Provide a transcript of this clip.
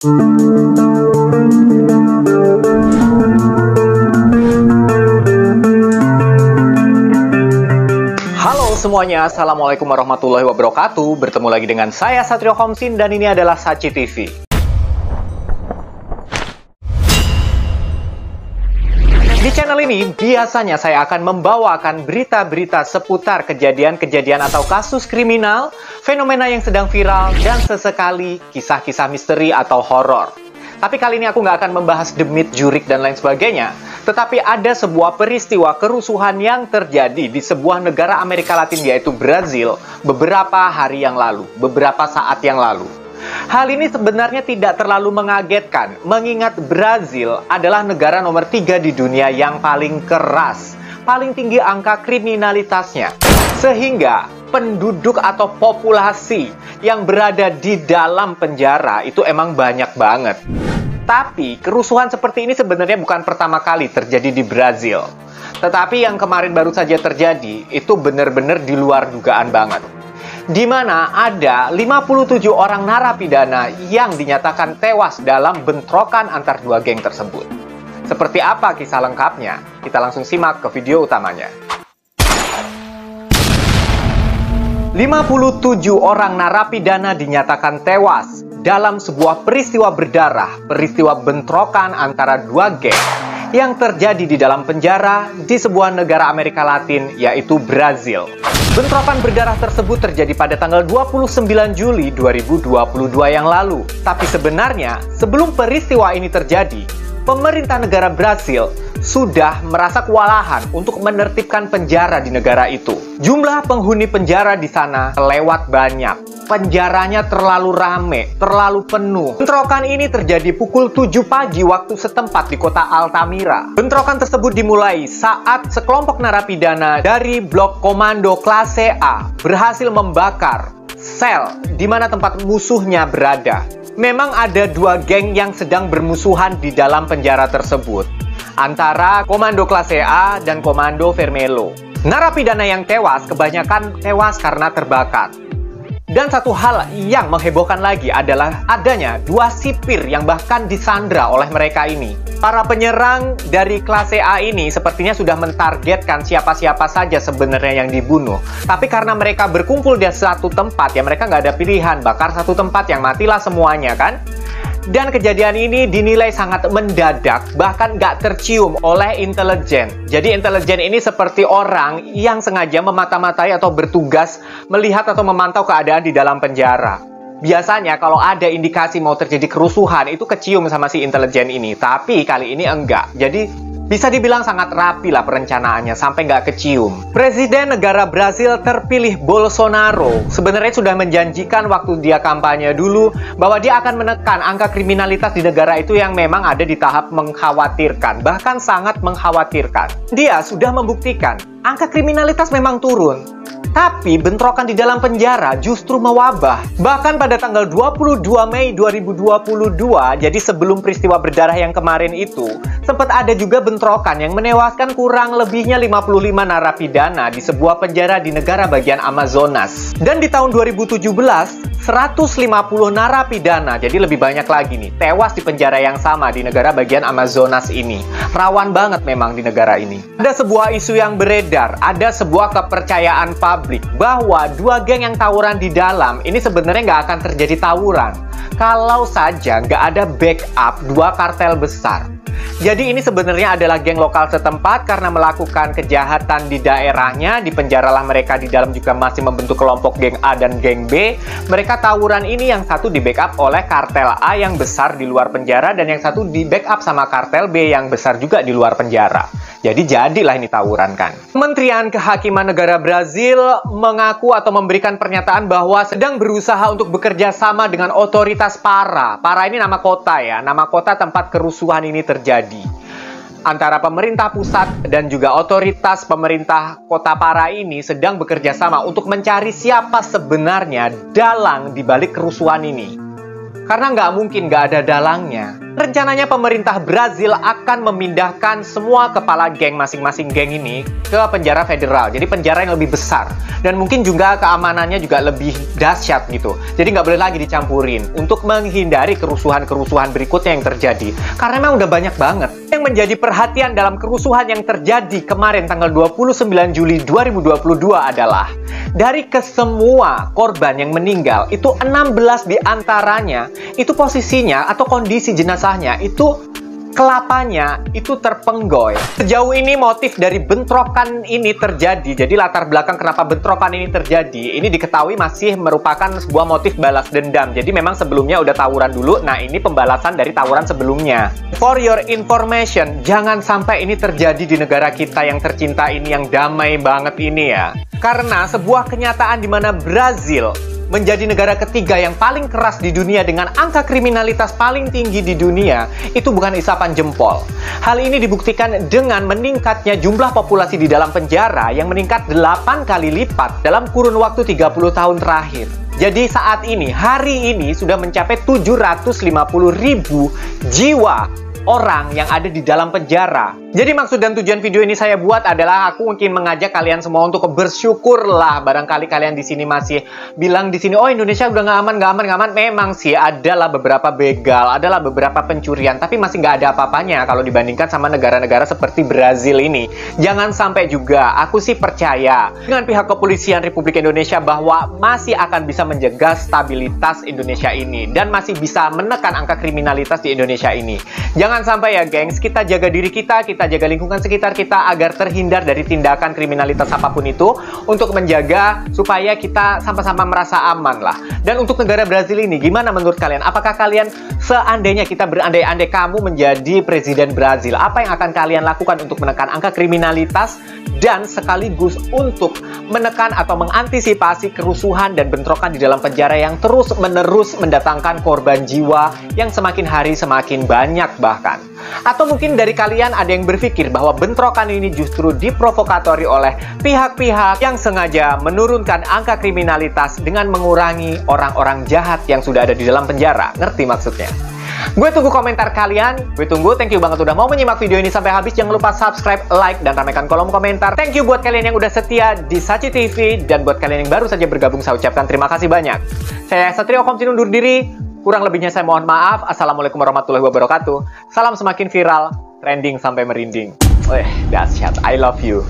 Halo semuanya, Assalamualaikum warahmatullahi wabarakatuh. Bertemu lagi dengan saya Satrio Homsin dan ini adalah Saci TV. Di channel ini biasanya saya akan membawakan berita-berita seputar kejadian-kejadian atau kasus kriminal, fenomena yang sedang viral, dan sesekali kisah-kisah misteri atau horor. Tapi kali ini aku nggak akan membahas demit, jurik, dan lain sebagainya. Tetapi ada sebuah peristiwa kerusuhan yang terjadi di sebuah negara Amerika Latin yaitu Brazil beberapa hari yang lalu, beberapa saat yang lalu. Hal ini sebenarnya tidak terlalu mengagetkan, mengingat Brazil adalah negara nomor 3 di dunia yang paling keras, paling tinggi angka kriminalitasnya. Sehingga penduduk atau populasi yang berada di dalam penjara itu emang banyak banget. Tapi kerusuhan seperti ini sebenarnya bukan pertama kali terjadi di Brazil. Tetapi yang kemarin baru saja terjadi itu benar-benar di luar dugaan banget. Di mana ada 57 orang narapidana yang dinyatakan tewas dalam bentrokan antar dua geng tersebut. Seperti apa kisah lengkapnya? Kita langsung simak ke video utamanya. 57 orang narapidana dinyatakan tewas dalam sebuah peristiwa berdarah, peristiwa bentrokan antara dua geng yang terjadi di dalam penjara di sebuah negara Amerika Latin yaitu Brazil. Bentrokan berdarah tersebut terjadi pada tanggal 29 Juli 2022 yang lalu. Tapi sebenarnya sebelum peristiwa ini terjadi, pemerintah negara Brazil sudah merasa kewalahan untuk menertibkan penjara di negara itu. Jumlah penghuni penjara di sana kelewat banyak. Penjaranya terlalu rame, terlalu penuh. Bentrokan ini terjadi pukul 7 pagi waktu setempat di kota Altamira. Bentrokan tersebut dimulai saat sekelompok narapidana dari blok komando klase A berhasil membakar sel di mana tempat musuhnya berada. Memang ada dua geng yang sedang bermusuhan di dalam penjara tersebut, antara komando klase A dan komando Vermelho. Narapidana yang tewas kebanyakan tewas karena terbakar. Dan satu hal yang menghebohkan lagi adalah adanya dua sipir yang bahkan disandra oleh mereka ini. Para penyerang dari klase A ini sepertinya sudah mentargetkan siapa-siapa saja sebenarnya yang dibunuh. Tapi karena mereka berkumpul di satu tempat, ya mereka nggak ada pilihan, bakar satu tempat yang matilah semuanya kan. Dan kejadian ini dinilai sangat mendadak, bahkan nggak tercium oleh intelijen. Jadi intelijen ini seperti orang yang sengaja memata-matai atau bertugas melihat atau memantau keadaan di dalam penjara. Biasanya kalau ada indikasi mau terjadi kerusuhan, itu kecium sama si intelijen ini. Tapi kali ini enggak. Jadi bisa dibilang sangat rapi lah perencanaannya, sampai nggak kecium. Presiden negara Brazil terpilih Bolsonaro sebenarnya sudah menjanjikan waktu dia kampanye dulu bahwa dia akan menekan angka kriminalitas di negara itu yang memang ada di tahap mengkhawatirkan, bahkan sangat mengkhawatirkan. Dia sudah membuktikan angka kriminalitas memang turun. Tapi bentrokan di dalam penjara justru mewabah. Bahkan pada tanggal 22 Mei 2022, jadi sebelum peristiwa berdarah yang kemarin itu, sempat ada juga bentrokan yang menewaskan kurang lebihnya 55 narapidana di sebuah penjara di negara bagian Amazonas. Dan di tahun 2017, 150 narapidana, jadi lebih banyak lagi nih, tewas di penjara yang sama di negara bagian Amazonas ini. Rawan banget memang di negara ini. Ada sebuah isu yang beredar, ada sebuah kepercayaan publik bahwa dua geng yang tawuran di dalam ini sebenarnya nggak akan terjadi tawuran kalau saja nggak ada backup dua kartel besar. Jadi ini sebenarnya adalah geng lokal setempat karena melakukan kejahatan di daerahnya, dipenjaralah mereka di dalam juga masih membentuk kelompok geng A dan geng B. Mereka tawuran ini yang satu di backup oleh kartel A yang besar di luar penjara dan yang satu di backup sama kartel B yang besar juga di luar penjara. Jadi jadilah ini tawuran kan. Kementerian Kehakiman negara Brazil mengaku atau memberikan pernyataan bahwa sedang berusaha untuk bekerja sama dengan otoritas Para. Para ini nama kota ya, nama kota tempat kerusuhan ini terjadi. Antara pemerintah pusat dan juga otoritas pemerintah kota Para ini sedang bekerja sama untuk mencari siapa sebenarnya dalang di balik kerusuhan ini. Karena nggak mungkin nggak ada dalangnya. Rencananya pemerintah Brazil akan memindahkan semua kepala geng masing-masing geng ini ke penjara federal. Jadi penjara yang lebih besar. Dan mungkin juga keamanannya juga lebih dahsyat gitu. Jadi nggak boleh lagi dicampurin untuk menghindari kerusuhan-kerusuhan berikutnya yang terjadi. Karena memang udah banyak banget. Yang menjadi perhatian dalam kerusuhan yang terjadi kemarin tanggal 29 Juli 2022 adalah dari kesemua korban yang meninggal, itu 16 diantaranya itu posisinya atau kondisi jenazahnya itu kelapanya itu terpenggoy. Sejauh ini motif dari bentrokan ini terjadi, jadi latar belakang kenapa bentrokan ini terjadi, ini diketahui masih merupakan sebuah motif balas dendam. Jadi memang sebelumnya udah tawuran dulu, nah ini pembalasan dari tawuran sebelumnya. For your information, jangan sampai ini terjadi di negara kita yang tercinta ini, yang damai banget ini ya. Karena sebuah kenyataan di mana Brazil menjadi negara ketiga yang paling keras di dunia dengan angka kriminalitas paling tinggi di dunia, itu bukan isapan jempol. Hal ini dibuktikan dengan meningkatnya jumlah populasi di dalam penjara yang meningkat 8 kali lipat dalam kurun waktu 30 tahun terakhir. Jadi saat ini, hari ini sudah mencapai 750.000 jiwa orang yang ada di dalam penjara. Jadi maksud dan tujuan video ini saya buat adalah aku mungkin mengajak kalian semua untuk bersyukurlah. Barangkali kalian di sini masih bilang di sini, oh Indonesia udah nggak aman, nggak aman, nggak aman. Memang sih adalah beberapa begal, adalah beberapa pencurian, tapi masih nggak ada apa-apanya kalau dibandingkan sama negara-negara seperti Brazil ini. Jangan sampai juga, aku sih percaya dengan pihak kepolisian Republik Indonesia bahwa masih akan bisa menjaga stabilitas Indonesia ini dan masih bisa menekan angka kriminalitas di Indonesia ini. Jangan sampai ya gengs, kita jaga diri kita jaga lingkungan sekitar kita agar terhindar dari tindakan kriminalitas apapun itu, untuk menjaga supaya kita sama-sama merasa aman lah. Dan untuk negara Brazil ini, gimana menurut kalian? Apakah kalian seandainya kita berandai-andai kamu menjadi presiden Brazil, apa yang akan kalian lakukan untuk menekan angka kriminalitas dan sekaligus untuk menekan atau mengantisipasi kerusuhan dan bentrokan di dalam penjara yang terus-menerus mendatangkan korban jiwa yang semakin hari semakin banyak bahkan? Atau mungkin dari kalian ada yang berpikir bahwa bentrokan ini justru diprovokatori oleh pihak-pihak yang sengaja menurunkan angka kriminalitas dengan mengurangi orang-orang jahat yang sudah ada di dalam penjara. Ngerti maksudnya? Gue tunggu komentar kalian. Gue tunggu. Thank you banget udah mau menyimak video ini sampai habis. Jangan lupa subscribe, like, dan ramaikan kolom komentar. Thank you buat kalian yang udah setia di Sachi TV. Dan buat kalian yang baru saja bergabung, saya ucapkan terima kasih banyak. Saya Satrio Komsin undur diri. Kurang lebihnya saya mohon maaf. Assalamualaikum warahmatullahi wabarakatuh. Salam semakin viral, trending sampai merinding. Dahsyat. I love you.